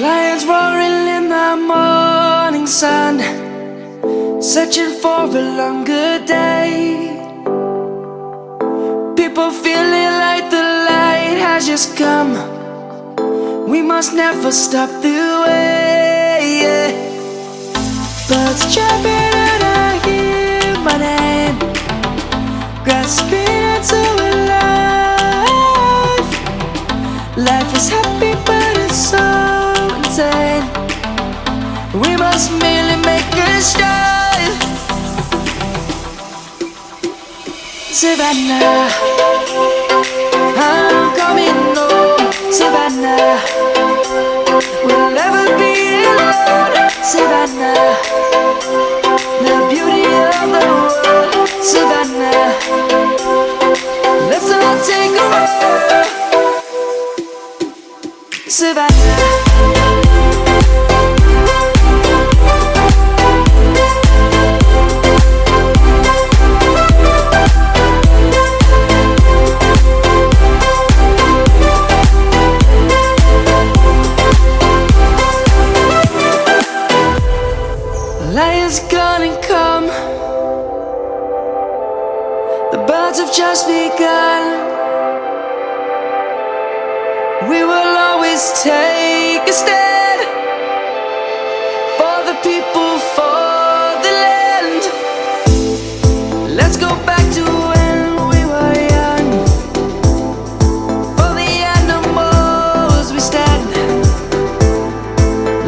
Lions roaring in the morning sun, searching for a longer day. People feeling like the light has just come. We must never stop the way. Birds chirping and I hear my name, grasping into a life. Life is happy but it's so insane. We must merely make a start. Savannah, I'm coming home. Savannah, we'll never be alone. Savannah, the beauty of the world. Savannah, let's all take a walk. Savannah. Lion's gonna come. The birds have just begun. We will always take a stand for the people, for the land. Let's go back to when we were young. For the animals we stand.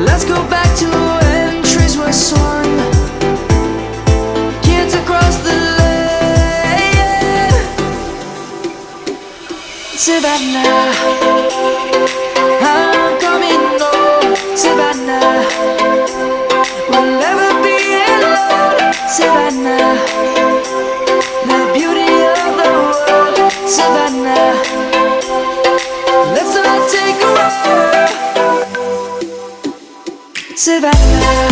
Let's go back to when trees were swung, kids across the land. Savannah, I'm coming home. Savannah, we'll never be alone. Savannah, the beauty of the world. Savannah, let's all take a walk. Savannah.